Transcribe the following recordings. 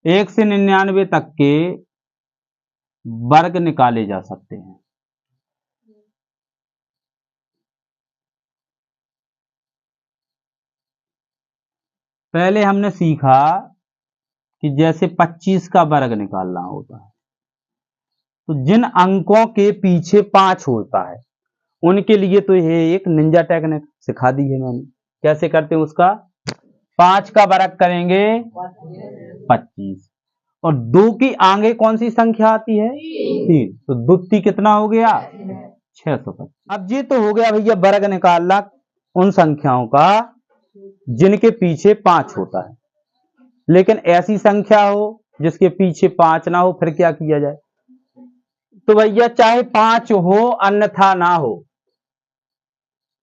1 से 99 तक के वर्ग निकाले जा सकते हैं। पहले हमने सीखा कि जैसे 25 का वर्ग निकालना होता है तो जिन अंकों के पीछे 5 होता है उनके लिए तो ये एक निंजा टेक्निक सिखा दी है मैंने। कैसे करते हैं उसका? 5 का वर्ग करेंगे 25 और 2 की आगे कौन सी संख्या आती है? 3। तो 2 कितना हो गया? 625। अब ये तो हो गया भैया वर्ग निकालना उन संख्याओं का जिनके पीछे 5 होता है। लेकिन ऐसी संख्या हो जिसके पीछे 5 ना हो, फिर क्या किया जाए? तो भैया चाहे 5 हो अन्यथा ना हो,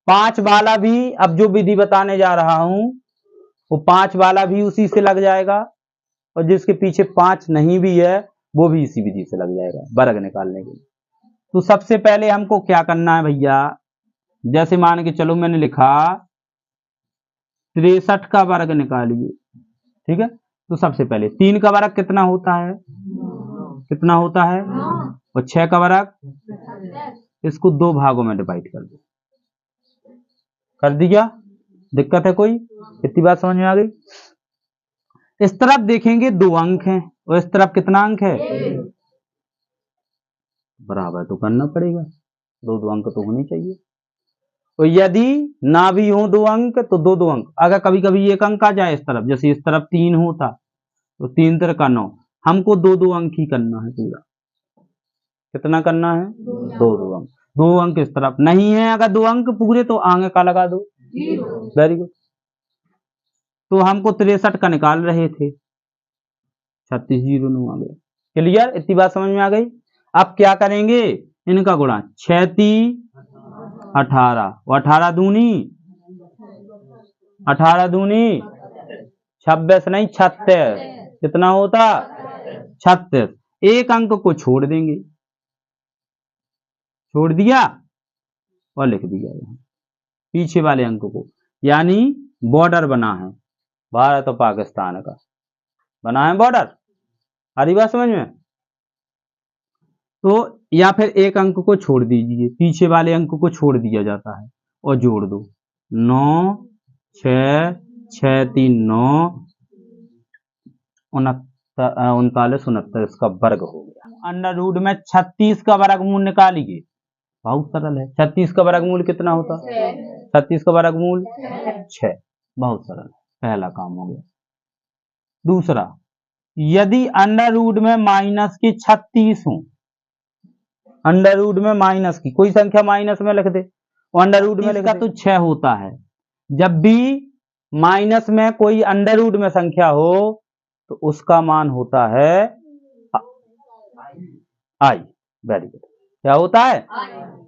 5 वाला भी अब जो विधि बताने जा रहा हूं वो 5 वाला भी उसी से लग जाएगा और जिसके पीछे 5 नहीं भी है वो भी इसी विधि से लग जाएगा वर्ग निकालने के लिए। तो सबसे पहले हमको क्या करना है भैया, जैसे मान के चलो मैंने लिखा 63 का वर्ग निकालिए, ठीक है। तो सबसे पहले 3 का वर्ग कितना होता है? कितना होता है? और 6 का वर्ग, इसको 2 भागों में डिवाइड कर दो। कर दिया? दिक्कत है कोई? इतनी बात समझ में आ गई? इस तरफ देखेंगे 2 अंक हैं और इस तरफ कितना अंक है? बराबर तो करना पड़ेगा, 2 अंक तो होनी चाहिए। तो यदि ना भी हो 2 अंक तो 2 अंक, अगर कभी कभी 1 अंक आ जाए इस तरफ, जैसे इस तरफ 3 होता तो 3 3 का 9, हमको 2 अंक ही करना है पूरा। कितना करना है? 2 अंक। 2 अंक इस तरफ नहीं है, अगर 2 अंक पूरे तो आगे का लगा दो। Very good. तो हमको 63 का निकाल रहे थे, 36 0 9 आ गया। क्लियर? इतनी बात समझ में आ गई? अब क्या करेंगे? इनका गुणा 6 3 18 और 18 दूनी 26 नहीं 36। कितना होता? 36। 1 अंक को छोड़ देंगे, छोड़ दिया और लिख दिया यहाँ पीछे वाले अंक को, यानी बॉर्डर बना है भारत और पाकिस्तान का, बना है बॉर्डर। हरी बात समझ में? तो या फिर 1 अंक को छोड़ दीजिए, पीछे वाले अंक को छोड़ दिया जाता है और जोड़ दो 9 6 6 3 9 39 69, इसका वर्ग हो गया। अंडर रूट में 36 का वर्गमूल निकालिए, बहुत सरल है। 36 का वर्गमूल कितना होता? 36 का वर्गमूल 6। बहुत सरल, पहला काम हो गया। दूसरा, यदि अंडर रूट में माइनस की 36 हो, अंडर रूट में माइनस की कोई संख्या माइनस में लिख दे, अंडर रूट में लिखा तो 6 होता है। जब भी माइनस में कोई अंडर रूट में संख्या हो तो उसका मान होता है आई। Very good. क्या होता है?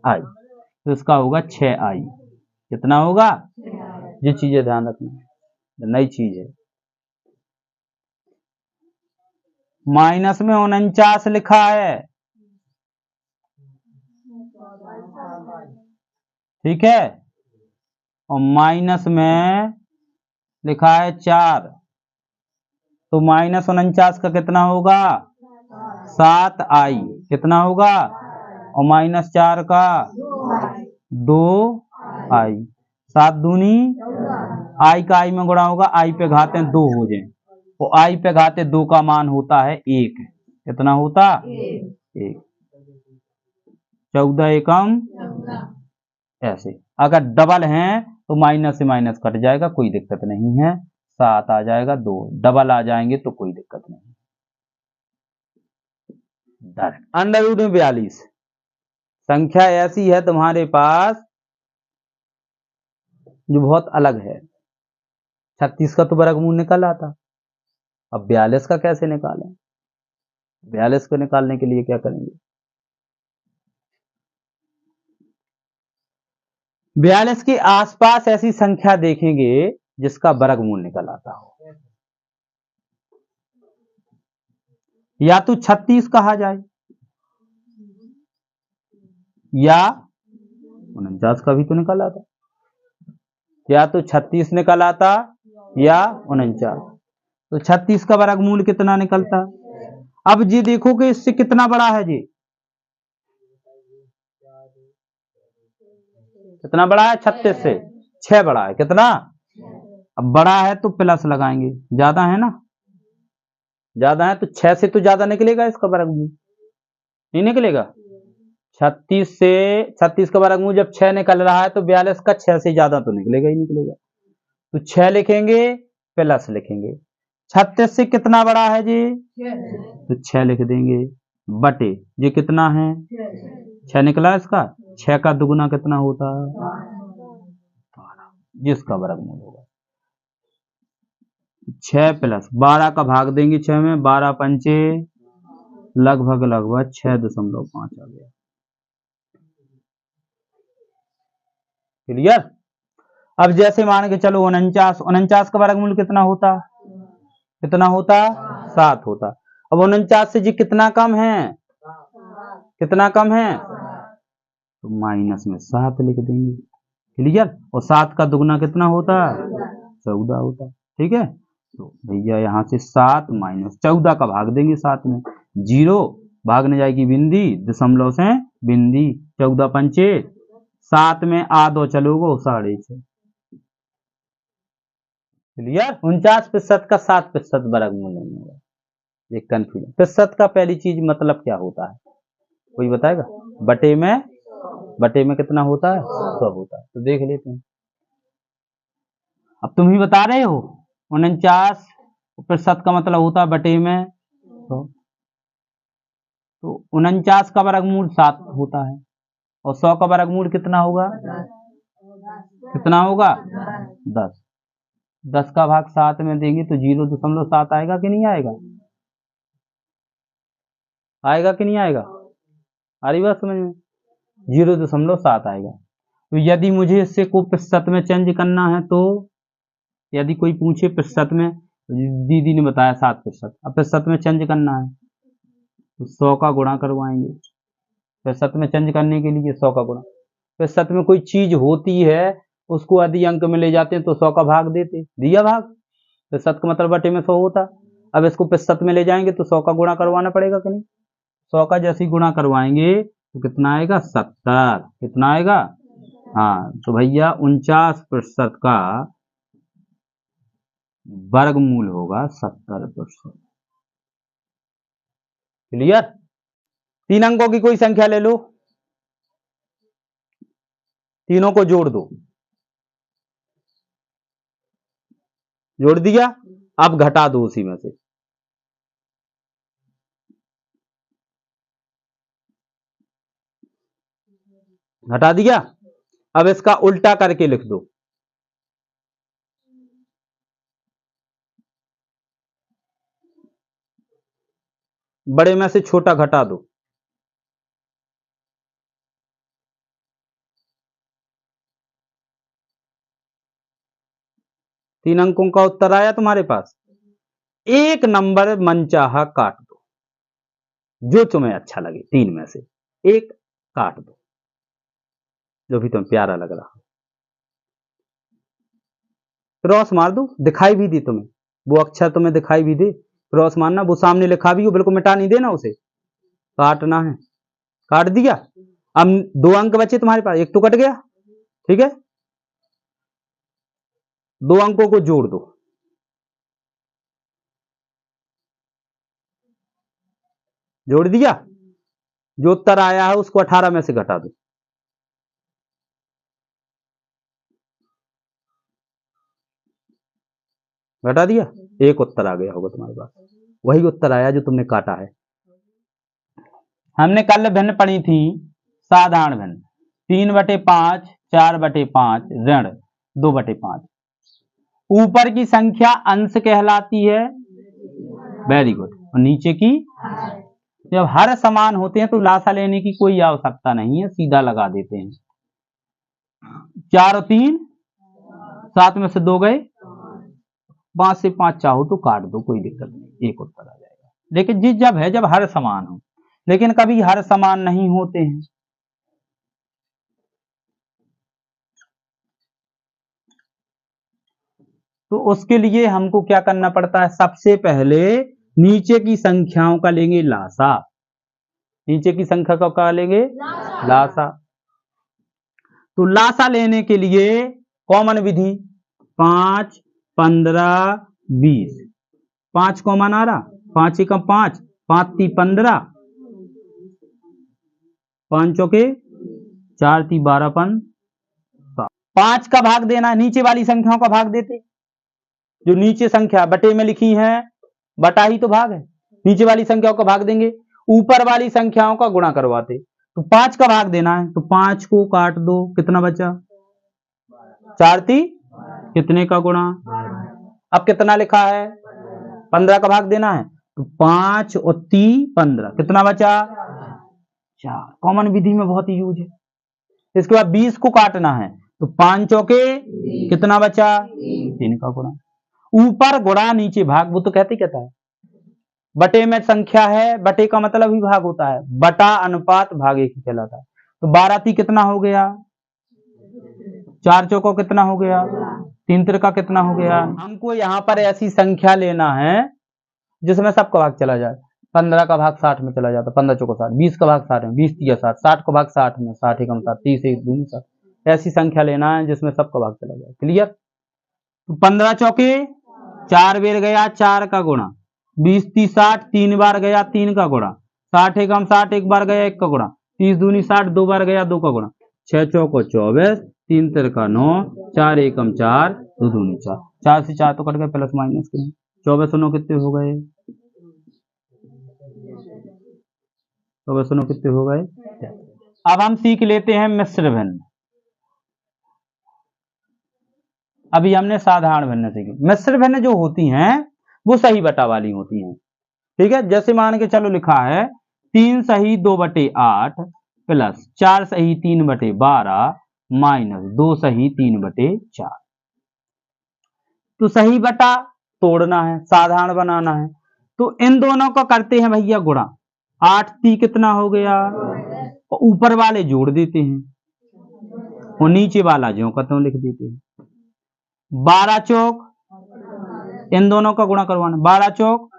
आई। तो इसका होगा 6i। कितना होगा? ये चीजें ध्यान रखना, नई चीज है। माइनस में 49 लिखा है, ठीक है, और माइनस में लिखा है 4, तो माइनस 49 का कितना होगा? 7i। कितना होगा? और माइनस 4 का 2i। 7 दूनी आई का आई में गुणा होगा, आई पे घाते 2 हो जाए, तो आई पे घाते 2 का मान होता है 1। कितना होता? 1। 14 एकम ऐसे। अगर डबल हैं तो माइनस से माइनस कट जाएगा, कोई दिक्कत नहीं है, 7 आ जाएगा, 2 डबल आ जाएंगे तो कोई दिक्कत नहीं। अंडर रूट में 42 संख्या ऐसी है तुम्हारे पास जो बहुत अलग है। 36 का तो वर्गमूल निकल आता, अब 42 का कैसे निकालें? 42 को निकालने के लिए क्या करेंगे? 42 के आसपास ऐसी संख्या देखेंगे जिसका वर्गमूल निकल आता हो। या तो 36 कहा जाए या 49 का भी तो निकल आता, या तो 36 निकल आता या 49। तो 36 का वर्गमूल कितना निकलता। अब जी देखो कि इससे कितना बड़ा है जी, कितना बड़ा है 36 से 6 बड़ा है कितना। अब बड़ा है तो प्लस लगाएंगे, ज्यादा है ना, ज्यादा है तो 6 से तो ज्यादा निकलेगा इसका वर्गमूल, नहीं निकलेगा। 36 का वर्गमूल जब 6 निकल रहा है तो 42 का 6 से ज्यादा तो निकलेगा ही निकलेगा। तो 6 लिखेंगे प्लस लिखेंगे। 36 से कितना बड़ा है जी, तो 6 लिख देंगे बटे ये कितना है 6 निकला इसका, 6 का दुगुना कितना होता है 12, जिसका वर्गमूल होगा 6 प्लस 12 का भाग देंगे 6 में, 12 पंचे लगभग 6.5 आ गया। क्लियर। अब जैसे मान के चलो 49 का वर्गमूल कितना होता, कितना होता 7 होता। अब 49 से जी कितना कम है, कितना कम है, तो माइनस में 7 लिख देंगे। क्लियर। और 7 का दुगना कितना होता 14 होता। ठीक है, तो भैया यहाँ से 7 माइनस 14 का भाग देंगे 7 में, 0 भागने जाएगी बिंदी, दशमलव से बिंदी, 14 पंचे 7 में आधो चलोगो 6.5। क्लियर। 49% का 7% वर्गमूल नहीं होगा, ये कंफ्यूजन। प्रतिशत का पहली चीज मतलब क्या होता है कोई बताएगा, बटे में कितना होता है 100 होता है। तो देख लेते हैं, अब तुम ही बता रहे हो 49% का मतलब होता है बटे में 100, तो 49 का वर्गमूल 7 होता है और 100 का वर्गमूल कितना होगा, कितना होगा 10। 10 का भाग 7 में देंगे तो 0.7 आएगा कि नहीं आएगा, आएगा कि नहीं आएगा, आ रही बात समझ में, 0.7 आएगा। तो यदि मुझे इससे को प्रतिशत में चेंज करना है, तो यदि कोई पूछे प्रतिशत में, दीदी ने बताया 7%, अब प्रतिशत में चेंज करना है तो 100 का गुणा करवाएंगे। प्रतिशत में चेंज करने के लिए 100 का गुणा, प्रतिशत में कोई चीज होती है उसको यदि अंक में ले जाते हैं तो 100 का भाग देते, दिया भाग, प्रतिशत का मतलब बटे में 100 होता। अब इसको प्रतिशत में ले जाएंगे तो 100 का गुणा करवाना पड़ेगा कि नहीं, 100 का जैसे ही गुणा करवाएंगे तो कितना आएगा 70, कितना आएगा, हाँ। तो भैया 49% का वर्गमूल होगा 70%। क्लियर। 3 अंकों की कोई संख्या ले लो, तीनों को जोड़ दो, जोड़ दिया, अब घटा दो उसी में से, घटा दिया। अब इसका उल्टा करके लिख दो, बड़े में से छोटा घटा दो, तीन अंकों का उत्तर आया तुम्हारे पास। एक नंबर मनचाहा काट दो, जो तुम्हें अच्छा लगे, 3 में से एक काट दो, जो भी तुम्हें प्यारा लग रहा, क्रॉस मार दो, दिखाई भी दे तुम्हें, वो अक्षर तुम्हें दिखाई भी दे, क्रॉस मारना, वो सामने लिखा भी हो बिल्कुल मिटा नहीं देना, उसे काटना है, काट दिया। अब 2 अंक बचे तुम्हारे पास, एक तो कट गया, ठीक है, 2 अंकों को जोड़ दो, जोड़ दिया, जो उत्तर आया है उसको 18 में से घटा दो, घटा दिया, एक उत्तर आ गया होगा तुम्हारे पास, वही उत्तर आया जो तुमने काटा है। हमने कल भिन्न पढ़ी थी, साधारण भिन्न, 3/5, 4/5 ऋण 2/5, ऊपर की संख्या अंश कहलाती है, वेरी गुड, और नीचे की, जब हर समान होते हैं तो लासा लेने की कोई आवश्यकता नहीं है, सीधा लगा देते हैं, 4 और 3 7 में से 2 गए, 5 से 5 चाहो तो काट दो, कोई दिक्कत नहीं, एक उत्तर आ जाएगा। लेकिन जिस जब है जब हर समान हो, लेकिन कभी हर समान नहीं होते हैं, तो उसके लिए हमको क्या करना पड़ता है, सबसे पहले नीचे की संख्याओं का लेंगे लासा। नीचे की संख्या का क्या लेंगे, लासा। तो लासा लेने के लिए कॉमन विधि 5, 15, 20। 5 कॉमन आ रहा, 5 एकम 5, 5 ती 15, 5 चौके 4 ती 12 पन 5 का भाग देना है, नीचे वाली संख्याओं का भाग देते। जो नीचे संख्या बटे में लिखी है, बटा ही तो भाग है, नीचे वाली संख्याओं का भाग देंगे, ऊपर वाली संख्याओं का गुणा करवाते। तो 5 का भाग देना है, तो 5 को काट दो, कितना बचा, 4 ती कितने का गुणा, अब कितना लिखा है, 15 का भाग देना है, तो 5 और 3 15, कितना बचा 4। कॉमन विधि में बहुत ही यूज है। इसके बाद 20 को काटना है, तो 5 चौके कितना बचा 3 का गुणा, ऊपर गुणा नीचे भाग। वो तो कहते कहता है बटे में संख्या है, बटे का मतलब ही भाग होता है, बटा अनुपात भाग एक ही कहलाता है। तो 12 ती कितना हो गया, 4 चौको कितना हो गया, 3 तिरका कितना हो गया। हमको यहाँ पर ऐसी संख्या लेना है जिसमें सबका भाग चला जाए। 15 का भाग 60 में चला जाता, 15 चौको 60, 20 का भाग 60 में, 20 तिया 60, 60 का भाग 60 में, 60 एकम 60, 30 एक दूनी 60। ऐसी संख्या लेना है जिसमें सबका भाग चला जाए। क्लियर। तो 15 चौके 4 बेर गया 4 का गुणा, 20 ती 60 3 बार गया 3 का गुणा, 60 एकम 60 एक बार गया 1 का गुणा, 30 दूनी 60 2 बार गया 2 का गुणा, 6 चौको 24, 3 तिरका 9, 4 एकम 4 2 दूनी 4, 4 से 4 तो कट गए, प्लस माइनस के 24 9 कितने हो गए, 24 9 कितने हो गए। अब हम सीख लेते हैं मिश्र भिन्न। अभी हमने साधारण भिन्न सीखी, मिश्र भिन्न जो होती हैं वो सही बटा वाली होती हैं। ठीक है, जैसे मान के चलो लिखा है 3 सही 2/8 प्लस 4 सही 3/12 माइनस 2 सही 3/4। तो सही बटा तोड़ना है, साधारण बनाना है, तो इन दोनों को करते हैं भैया गुणा। 8 ती कितना हो गया, और ऊपर वाले जोड़ देते हैं और नीचे वाला ज्यों का त्यों लिख देते हैं। 12 चौक, इन दोनों का गुणा करवाना, 12 चौक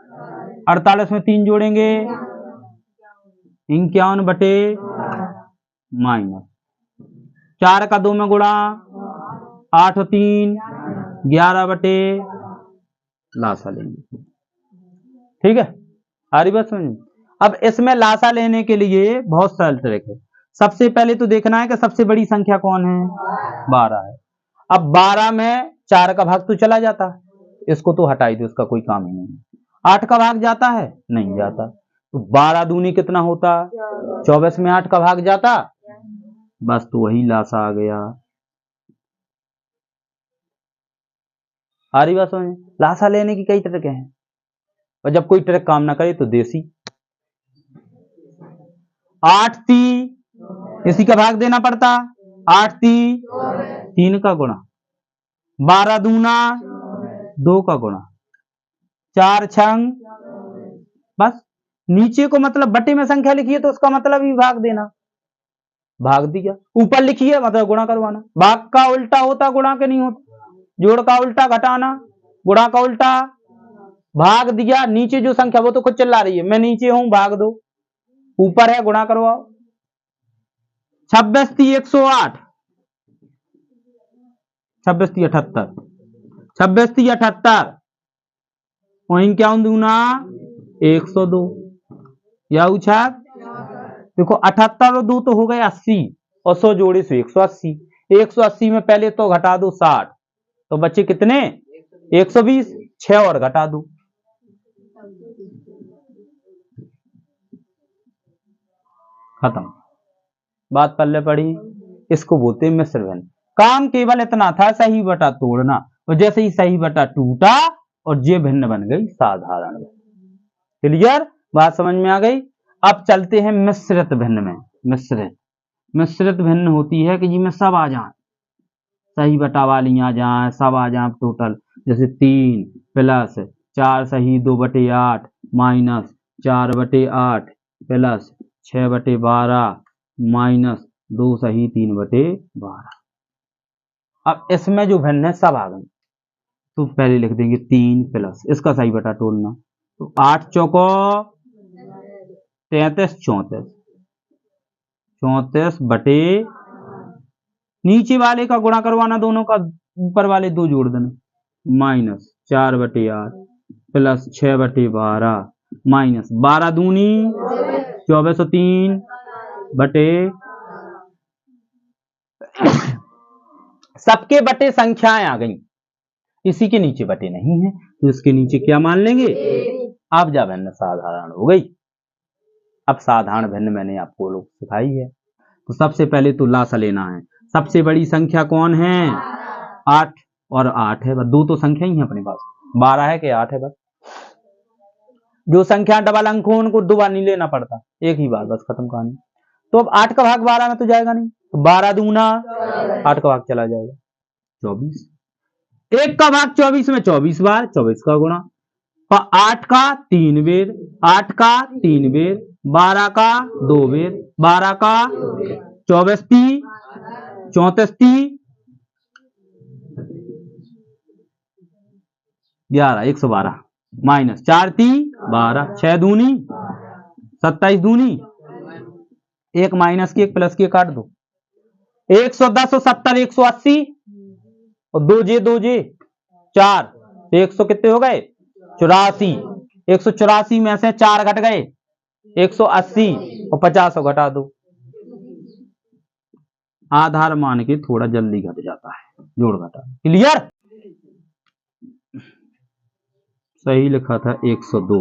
48 में 3 जोड़ेंगे 51 बटे माइनस 4 का 2 में गुणा 8 और 3 11 बटे लासा लेंगे। ठीक है, आ रही बात समझ। अब इसमें लासा लेने के लिए बहुत सरल ट्रिक है। सबसे पहले तो देखना है कि सबसे बड़ी संख्या कौन है, 12 है। अब 12 में 4 का भाग तो चला जाता है, इसको तो हटाई दो, इसका कोई काम ही नहीं। 8 का भाग जाता है, नहीं जाता, तो 12 दूनी कितना होता, 24 में 8 का भाग जाता, बस तो वही लासा आ गया। आ रही बात समझ। लासा लेने की कई ट्रिक हैं, और जब कोई ट्रिक काम ना करे तो देसी। 8 ती इसी का भाग देना पड़ता, 8 ती 3 का गुणा, 12 दूना 2 का गुणा, 4 छंग, बस नीचे को मतलब बटे में संख्या लिखी है तो उसका मतलब ही भाग देना, भाग दिया। ऊपर लिखी है मतलब गुणा करवाना। भाग का उल्टा होता गुणा के नहीं होता, जोड़ का उल्टा घटाना, गुणा का उल्टा। भाग दिया, नीचे जो संख्या वो तो खुद चिल्ला रही है, मैं नीचे हूं भाग दो, ऊपर है गुणा करवाओ। 26 ती 108, 26 ती 78, 26 ती 78, वहीं क्या दूना 102, या उछा देखो 78 और 2 तो हो गए 80, और 100 जोड़े से 180, 180 में पहले तो घटा दो 60, तो बच्चे कितने 120, 6 और घटा दो, खत्म बात। पल्ले पड़ी, इसको बोलते हैं मिश्र भिन्न। काम केवल इतना था सही बटा तोड़ना, और जैसे ही सही बटा टूटा और ये भिन्न बन गई साधारण भिन्न। क्लियर, बात समझ में आ गई। अब चलते हैं मिश्रित भिन्न में। मिश्रित भिन्न होती है कि जिसमें सब आ जाए, सही बटा वाली आ जाए, सब आ जाए टोटल, जैसे 3 प्लस 4 सही 2/8 माइनस 4/8 प्लस 6/12 माइनस 2 सही 3/12। अब इसमें जो भिन्न है सब आ गए, तो पहले लिख देंगे 3 प्लस इसका सही बटा तोलना, तो 8 चौको 33, 34 बटे, नीचे वाले का गुणा करवाना दोनों का, ऊपर वाले दो जोड़ देना, -4 बटे 8 प्लस 6 बटे 12 माइनस 12 दूनी 24 और 3 बटे, सबके बटे संख्याएं आ गई, इसी के नीचे बटे नहीं है तो इसके नीचे क्या मान लेंगे, अब जब भिन्न साधारण हो गई। अब साधारण भिन्न मैंने आपको लोग सिखाई है, तो सबसे पहले तो लासा लेना है। सबसे बड़ी संख्या कौन है, 8, और 8 है बस, दो तो संख्या ही है अपने पास, 12 है कि 8 है बस। जो संख्या डबल अंक हो उनको दो बार नहीं लेना पड़ता, एक ही बार बस, खत्म कहानी। तो अब 8 का भाग 12 में तो जाएगा नहीं, तो 12 दूना 8 का भाग चला जाएगा 24, 1 का भाग 24 में 24 बार, 24 का गुणा 8 का 3 बेर, 8 का 3 बेर, 12 का 2 बेर, 12 का 24 ती 34 ती 11, 112 माइनस 4 ती 12, 6 दूनी 27 दूनी, एक माइनस की एक प्लस की काट दो, 110 और 70 180 और 2 जे 4, 100 कितने हो गए 84, 184 में से 4 घट गए 180 और 50 को घटा दो, आधार मान के थोड़ा जल्दी घट जाता है, जोड़ घटा, क्लियर। सही लिखा था 102,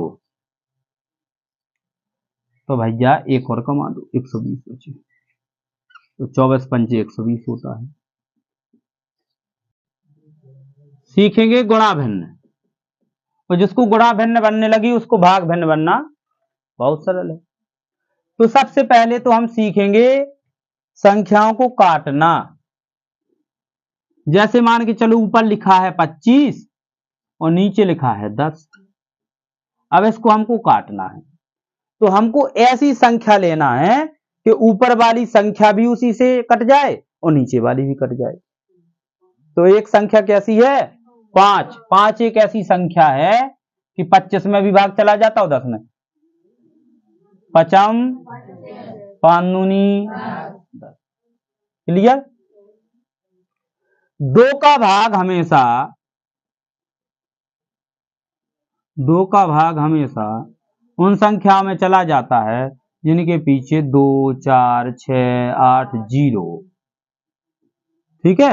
तो भैया एक और कमा दो 120 बचे, तो 24 पंचे 120 होता है। सीखेंगे गुणा भिन्न, तो जिसको गुणा भिन्न बनने लगी उसको भाग भिन्न बनना बहुत सरल है। तो सबसे पहले तो हम सीखेंगे संख्याओं को काटना। जैसे मान के चलो ऊपर लिखा है 25 और नीचे लिखा है 10, अब इसको हमको काटना है, तो हमको ऐसी संख्या लेना है कि ऊपर वाली संख्या भी उसी से कट जाए और नीचे वाली भी कट जाए। तो एक संख्या कैसी है 5, 5 एक ऐसी संख्या है कि 25 में भी भाग चला जाता और 10 में, 5 5 दूनी 10, क्लियर। 2 का भाग हमेशा उन संख्याओं में चला जाता है जिनके पीछे 2 4 6 8 0, ठीक है।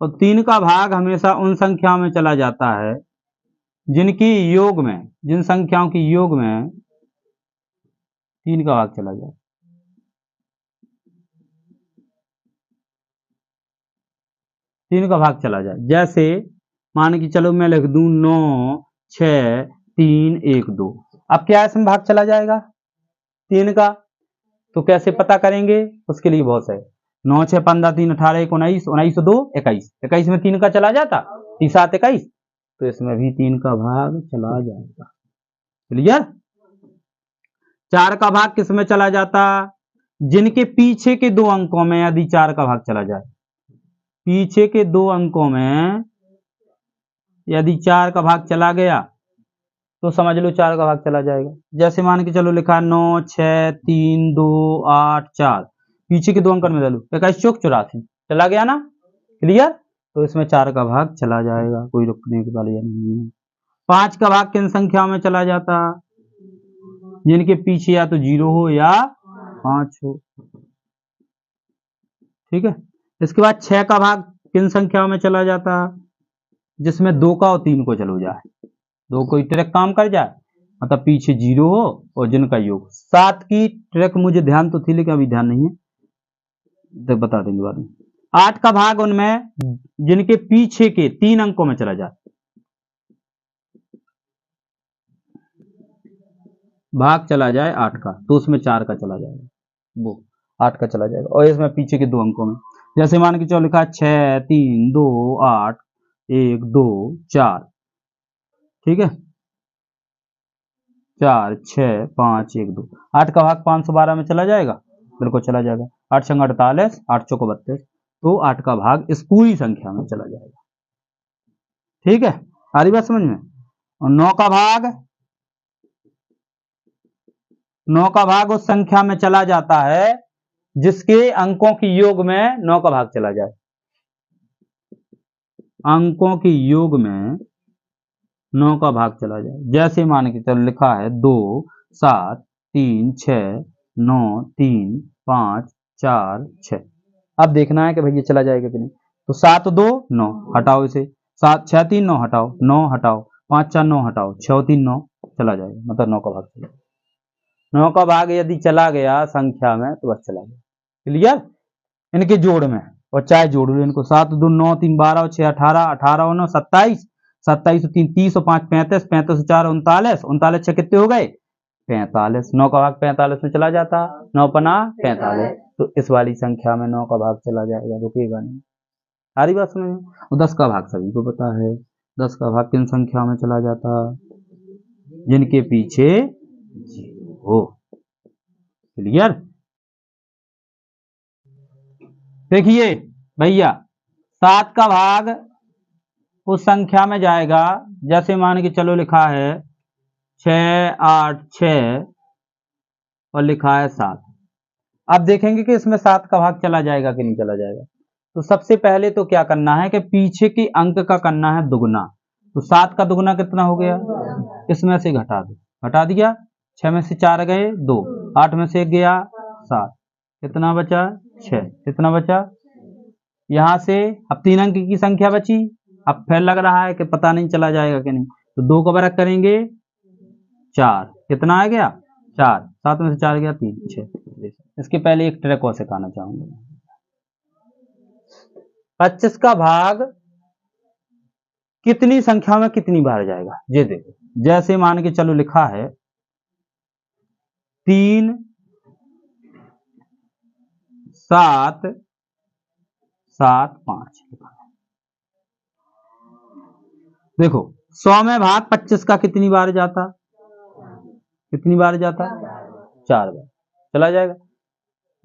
और 3 का भाग हमेशा उन संख्याओं में चला जाता है जिन संख्याओं की योग में 3 का भाग चला जाए, 3 का भाग चला जाए। जैसे मान के चलो मैं लिख दूं 9 6 3 1 2, अब क्या इसमें भाग चला जाएगा 3 का, तो कैसे पता करेंगे, उसके लिए बहुत है, 9 6 15 3 18 1 19 19 2 21, 21 में 3 का चला जाता, 3 7 21, तो इसमें भी 3 का भाग चला जाएगा, क्लियर। 4 का भाग किस में चला जाता, जिनके पीछे के 2 अंकों में यदि 4 का भाग चला जाए, पीछे के 2 अंकों में यदि 4 का भाग चला गया तो समझ लो 4 का भाग चला जाएगा। जैसे मान के चलो लिखा 9 6 3 2 8 4, पीछे के 2 अंक में डालो 21 चौक 84, चला गया ना, क्लियर। तो इसमें 4 का भाग चला जाएगा, कोई रुकने की बात नहीं है। 5 का भाग किन संख्याओं में चला जाता, जिनके पीछे या तो 0 हो या 5 हो, ठीक है। इसके बाद 6 का भाग किन संख्याओं में चला जाता, जिसमें 2 का और 3 को चलो जाए, 2 कोई ट्रैक काम कर जाए, मतलब पीछे 0 हो और जिनका योग। 7 की ट्रैक मुझे ध्यान तो थी लेकिन अभी ध्यान नहीं है, तो बता देंगे बाद में। 8 का भाग उनमें जिनके पीछे के 3 अंकों में चला जाए, भाग चला जाए 8 का, तो उसमें 4 का चला जाएगा, वो 8 का चला जाएगा, और इसमें पीछे के 2 अंकों में, जैसे मान के चलो लिखा 6 3 2 8 1 2 4, ठीक है, 4 6 5 1 2, 8 का भाग 512 में चला जाएगा, बिल्कुल चला जाएगा, 8 छंग 48 8 चौको 32, तो 8 का भाग इस पूरी संख्या में चला जाएगा, ठीक है, आ रही बात समझ में। और 9 का भाग उस संख्या में चला जाता है जिसके अंकों की योग में 9 का भाग चला जाए। अंकों की योग में 9 का भाग चला जाए। जैसे मान के चलो लिखा है 2 7 3 6 9 3 5 4 6। अब देखना है कि भाई ये चला जाएगा कि नहीं। तो 7 2 9 हटाओ इसे, 7 6 3 9 हटाओ, 9 हटाओ, 5 4 9 हटाओ, 6 3 9 चला जाएगा, मतलब 9 का भाग चला। 9 का भाग यदि चला गया संख्या में तो बस चला गया। क्लियर, इनके जोड़ में, और चाहे जोड़ लो इनको, 7 2 9 3 12 6 18 18 9 27 27 3 30 5 35 35 4 39 39 6 कितने हो गए 45। 9 का भाग 45 में चला जाता, 9 पना 45। तो इस वाली संख्या में 9 का भाग चला जाएगा, रुकेगा नहीं। सारी बात समझ में। और 10 का भाग सभी को पता है। 10 का भाग किन संख्या में चला जाता, जिनके पीछे 0 हो। क्लियर। देखिए भैया 7 का भाग उस संख्या में जाएगा, जैसे मान के चलो लिखा है 6 8 6 और लिखा है 7। अब देखेंगे कि इसमें 7 का भाग चला जाएगा कि नहीं चला जाएगा। तो सबसे पहले तो क्या करना है कि पीछे के अंक का करना है दुगना। तो 7 का दुगना कितना हो गया, इसमें से घटा दो, घटा दिया, 6 में से 4 गए 2, 8 में से 1 गया 7, कितना बचा 6, कितना बचा यहां से। अब 3 अंक की संख्या बची। अब फिर लग रहा है कि पता नहीं चला जाएगा कि नहीं। तो 2 का बरक करेंगे 4, कितना आ गया 4, 7 में से 4 गया 3 6। इसके पहले एक ट्रिक और सिखाना चाहूंगा। 25 का भाग कितनी संख्या में कितनी बार जाएगा, ये देखो। जैसे मान के चलो लिखा है 3 7 7 5। देखो 100 में भाग 25 का कितनी बार जाता, कितनी बार जाता 4 बार चला जाएगा।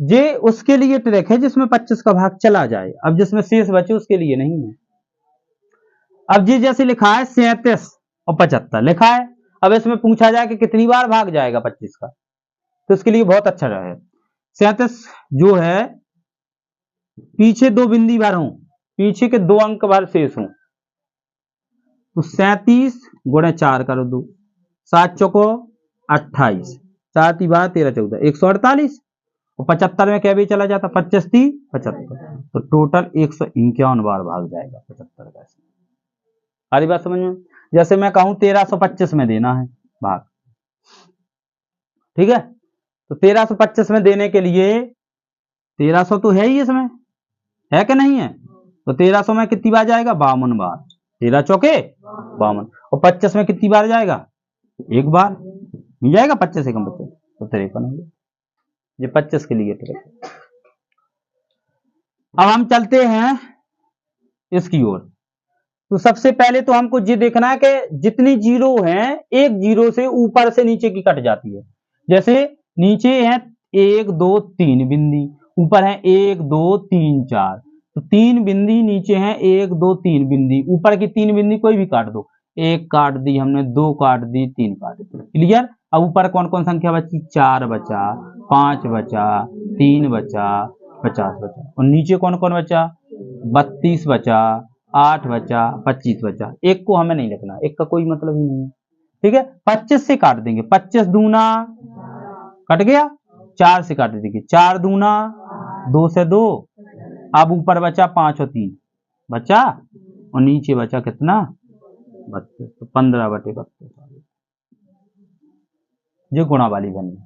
ये उसके लिए ट्रिक है जिसमें 25 का भाग चला जाए। अब जिसमें शेष बचे उसके लिए नहीं है। अब ये जैसे लिखा है 37 और 75 लिखा है। अब इसमें पूछा जाए कि कितनी बार भाग जाएगा 25 का, तो इसके लिए बहुत अच्छा रहा है 37 जो है पीछे 2 बिंदी भर हों, पीछे के 2 अंक भर शेष हों। तो 37 गुणे 4 कर दो, 7 चौको 28, 7 12 13 14 148। और 75 में क्या भी चला जाता 25 3 75। तो टोटल 151 बार भाग जाएगा 75 का। सारी बात समझ में। जैसे मैं कहूं 1325 में देना है भाग, ठीक है। तो 1325 में देने के लिए 1300 तो है ही इसमें, है कि नहीं है। तो 1300 में कितनी बार जाएगा 52 बार, 13 चौके 52। और 25 में कितनी बार जाएगा 1 बार, मिल जाएगा 25 से कम 25 तो 53 हो गया। ये 25 के लिए ट्रिक। अब हम चलते हैं इसकी ओर। तो सबसे पहले तो हमको ये देखना है कि जितनी जीरो हैं एक जीरो से ऊपर से नीचे की कट जाती है। जैसे नीचे है 1 2 3 बिंदी, ऊपर है 1 2 3 4। तो 3 बिंदी नीचे है 1 2 3 बिंदी, ऊपर की 3 बिंदी कोई भी काट दो, 1 काट दी हमने, 2 काट दी, 3 काट दी। क्लियर। अब ऊपर कौन कौन संख्या बची 4 बचा, 5 बचा, 3 बचा, 50 बचा। और नीचे कौन कौन बचा 32 बचा, 8 बचा, 25 बचा। एक को हमें नहीं लिखना, एक का कोई मतलब ही नहीं है, ठीक है। 25 से काट देंगे, 25 दूना कट गया, 4 से काट देंगे, 4 दूना 2 से 2। अब ऊपर बचा 5 और 3 बचा, और नीचे बचा कितना 32। तो 15/32 जो गुणा वाली बनी।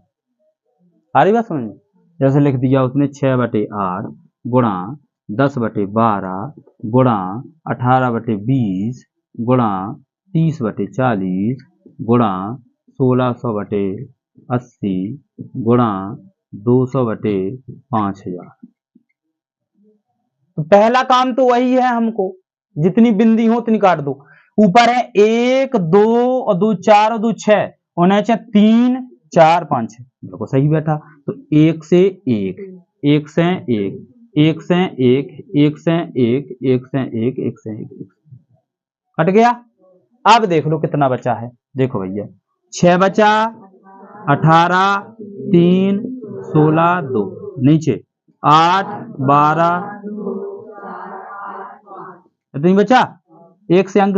सारी बात समझ में। जैसे लिख दिया उसने 6/8 गुणा 10/12 गुणा 18/20 गुणा 30/40 गुणा 1600/80 गुणा 200/5000। तो पहला काम तो वही है, हमको जितनी बिंदी हो उतनी काट दो। ऊपर है 1 2 और 2 4 और 2 6, होना चाहिए 3 4 5 6। देखो सही बैठा। तो 1 से 1, 1 से 1, 1 से 1, 1 से 1, 1 से 1, 1 से 1। कट गया। अब देख लो कितना बचा है, देखो भैया 6 बचा, 18, 3, 16, 2, नीचे 8, 12, इतनी बचा। एक से अंक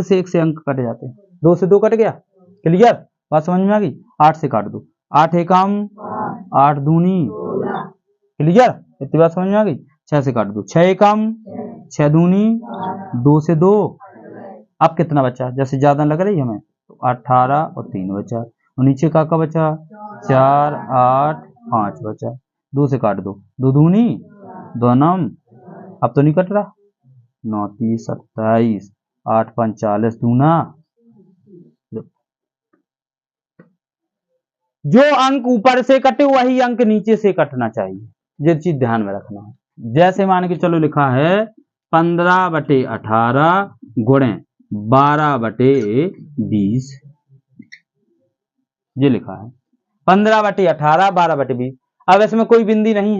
कट जाते हैं, 2 से 2 कट गया। क्लियर, बात समझ में आ गई। 8 से काट दो, 8 एकम 8 दूनी, क्लियर, इतनी बात समझ में आ गई। 6 से काट दो, 6 एकम 6 दूनी, 2 से 2। अब कितना बचा, जैसे ज्यादा लग रही हमें, तो 18 और 3 बचा, और नीचे का बचा 4, 8, 5 बचा। 2 से काट दो, 2 दूनी 2 नम, अब तो नहीं कट रहा, 9 30 27, 8 5 40 दूना। जो अंक ऊपर से कटे वही अंक नीचे से कटना चाहिए, ये चीज ध्यान में रखना है। जैसे मान के चलो लिखा है 15/18 गुणे 12/20, ये लिखा है 15/18 12/20। अब इसमें कोई बिंदी नहीं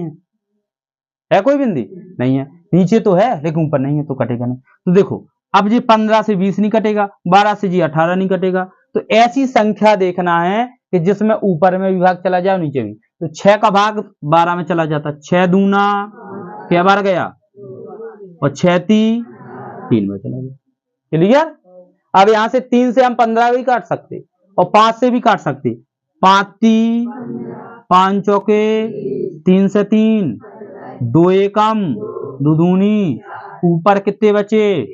है कोई बिंदी नहीं है, नीचे तो है लेकिन ऊपर नहीं है, तो कटेगा नहीं। तो देखो अब जी 15 से 20 नहीं कटेगा, 12 से जी 18 नहीं कटेगा, तो ऐसी संख्या देखना है कि जिसमें ऊपर में भी भाग चला जाए और नीचे भी। तो 6 का भाग 12 में चला जाता, 6 दूना क्या बार गया, और 6 3 में चला गया। क्लियर। अब यहां से 3 से हम 15 भी काट सकते और 5 से भी काट सकते। 5 5 चौके 3 से 3, 2 एकम 2 दूनी, ऊपर कितने बचे,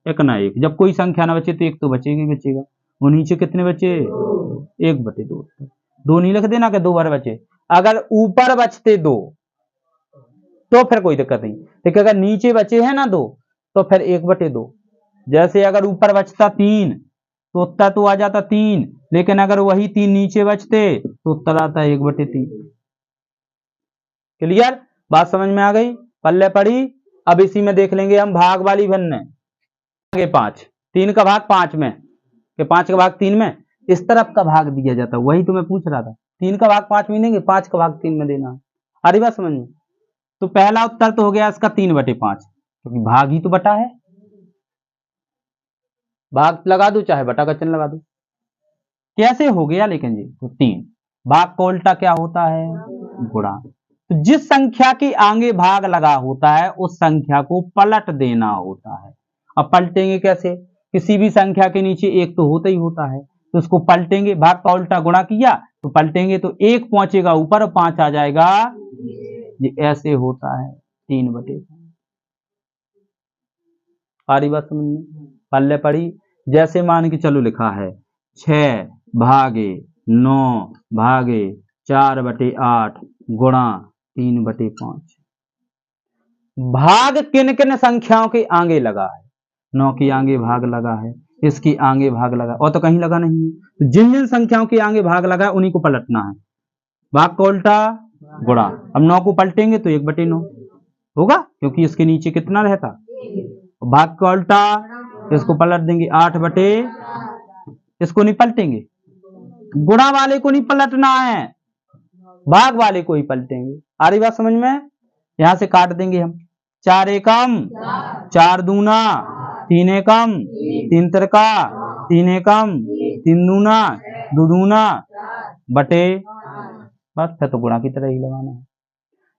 एक ना एक। जब कोई संख्या ना बचे तो एक तो बचेगा ही बचेगा। वो नीचे कितने बचे, 1/2, 2 नहीं लिख देना कि 2 बार बचे। अगर ऊपर बचते 2 तो फिर कोई दिक्कत नहीं, लेकिन अगर नीचे बचे हैं ना 2 तो फिर 1/2। जैसे अगर ऊपर बचता 3 तो उत्तर तो आ जाता 3, लेकिन अगर वही 3 नीचे बचते तो उत्तर आता 1/3। क्लियर, बात समझ में आ गई, पल्ले पड़ी। अब इसी में देख लेंगे हम भाग वाली भिन्न। आगे 5, 3 का भाग 5 में, कि 5 का भाग 3 में, इस तरफ का भाग दिया जाता, वही तो मैं पूछ रहा था। 3 का भाग 5 में देंगे, 5 का भाग 3 में देना। अरे बात समझ में। तो पहला उत्तर तो हो गया इसका 3/5, क्योंकि भाग ही तो बटा है। भाग लगा दो चाहे बटा का चिन्ह लगा दो, कैसे हो गया लेकिन जी। तो 3 भाग का उल्टा क्या होता है, गुणा। तो जिस संख्या के आगे भाग लगा होता है उस संख्या को पलट देना होता है। अब पलटेंगे कैसे, किसी भी संख्या के नीचे एक तो होता ही होता है, तो उसको पलटेंगे। भाग का उल्टा गुणा किया तो पलटेंगे, तो 1 पहुंचेगा ऊपर और 5 आ जाएगा, ये ऐसे होता है 3/5। सारी बात समझ में, पल्ले पड़ी। जैसे मान के चलो लिखा है 6 भागे 9 भागे 4/8 गुणा 3/5। भाग किन किन संख्याओं के आगे लगा है, 9 के आगे भाग लगा है, इसके आगे भाग लगा, और तो कहीं लगा नहीं है। तो जिन जिन संख्याओं के आगे भाग लगा है उन्हीं को पलटना है। भाग का उल्टा गुणा। अब 9 को पलटेंगे तो 1/9 होगा, क्योंकि इसके नीचे कितना रहता, भाग का उल्टा, इसको पलट देंगे 8 इसको नहीं पलटेंगे, गुणा वाले को नहीं पलटना है, भाग वाले को ही पलटेंगे। आ रही बात समझ में। यहां से काट देंगे हम, 4 एकम 4 दूना, 3 एकम 3 तिरका, 3 एकम 3 दूना 2 दूना बटे, बस फिर तो गुणा की तरह ही लगाना है।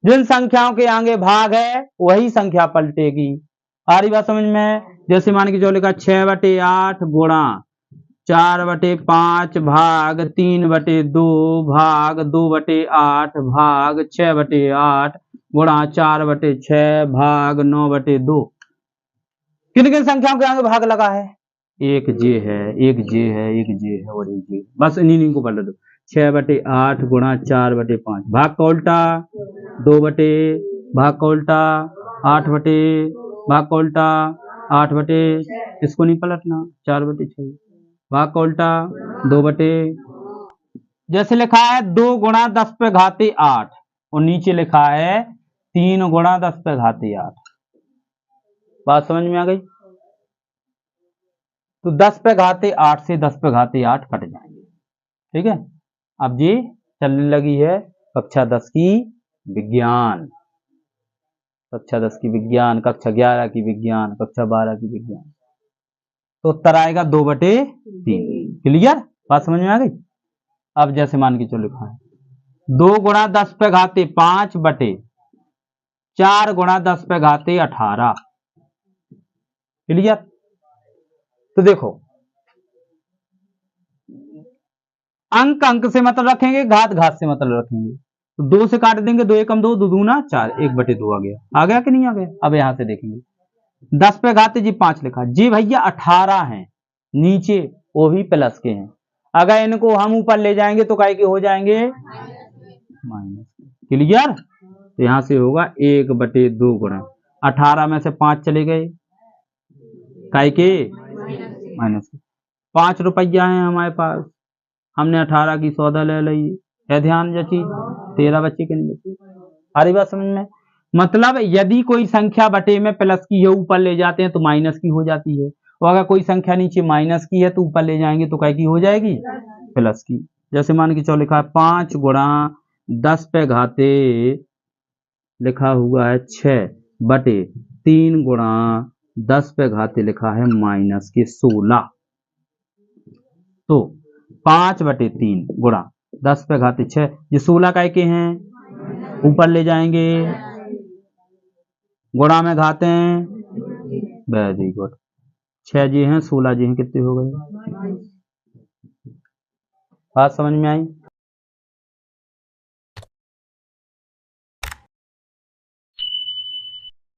जिन संख्याओं के आगे भाग है वही संख्या पलटेगी। आ रही बात समझ में। जैसे मान के जो लिखा 6/8 गुणा 4/5 भाग 3/2 भाग 2/8 भाग 6/8 गुणा 4/6 भाग 9/2। किन किन संख्याओं के आगे भाग लगा है, एक जे है, एक जे है, एक जे है और एक जे। बस इन्हीं को पलट दो। 6/8 गुणा 4/5, भाग का उल्टा 2 भाग का उल्टा 8 भाग का उल्टा 8 इसको नहीं पलटना, 4/6 भाग का उल्टा 2 जैसे लिखा है 2 गुणा 10⁻8 और नीचे लिखा है 3 गुणा 10⁻8। बात समझ में आ गई। तो 10⁻8 से 10⁻8 कट जाएंगे, ठीक है। अब ये चलने लगी है कक्षा 10 की विज्ञान, कक्षा 10 की विज्ञान, कक्षा 11 की विज्ञान, कक्षा 12 की विज्ञान। तो उत्तर आएगा 2/3। क्लियर, बात समझ में आ गई। अब जैसे मान के चलो लिखा है 2 गुणा 10 पे घाते 5/4 गुणा 10 पे घाते 18। क्लियर। तो देखो अंक अंक से मतलब रखेंगे, घात घात से मतलब रखेंगे। तो 2 से काट देंगे, 2 एकम 2, 2 दूना 4, 1/2 आ गया कि नहीं आ गया। अब यहां से देखेंगे 10 पे घाते जी 5 लिखा जी भैया 18 है, नीचे वो भी प्लस के हैं। अगर इनको हम ऊपर ले जाएंगे तो काय के हो जाएंगे माइनस। क्लियर। तो यहां से होगा 1/2 गुणा 18 में से 5 चले गए, काय के माइनस। 5 रुपया है हमारे पास, हमने 18 की सौदा ले ली है। ध्यान जची 13 बच्चे के नहीं बचे। हरी बात समझ में। मतलब यदि कोई संख्या बटे में प्लस की है ऊपर ले जाते हैं तो माइनस की हो जाती है, और अगर कोई संख्या नीचे माइनस की है तो ऊपर ले जाएंगे तो क्या की हो जाएगी प्लस की। जैसे मान के चलो लिखा है 5 गुणा 10 पे घाते लिखा हुआ है 6/3 गुणा 10 पे घाते लिखा है माइनस के 16। तो 5/3 गुणा 10 पे घाते 6, ये 16 काय के हैं, ऊपर ले जाएंगे, गुणा में घाते हैं, वेरी गुड। 6 जी हैं, 16 जी हैं, कितने हो गए। बात समझ में आई।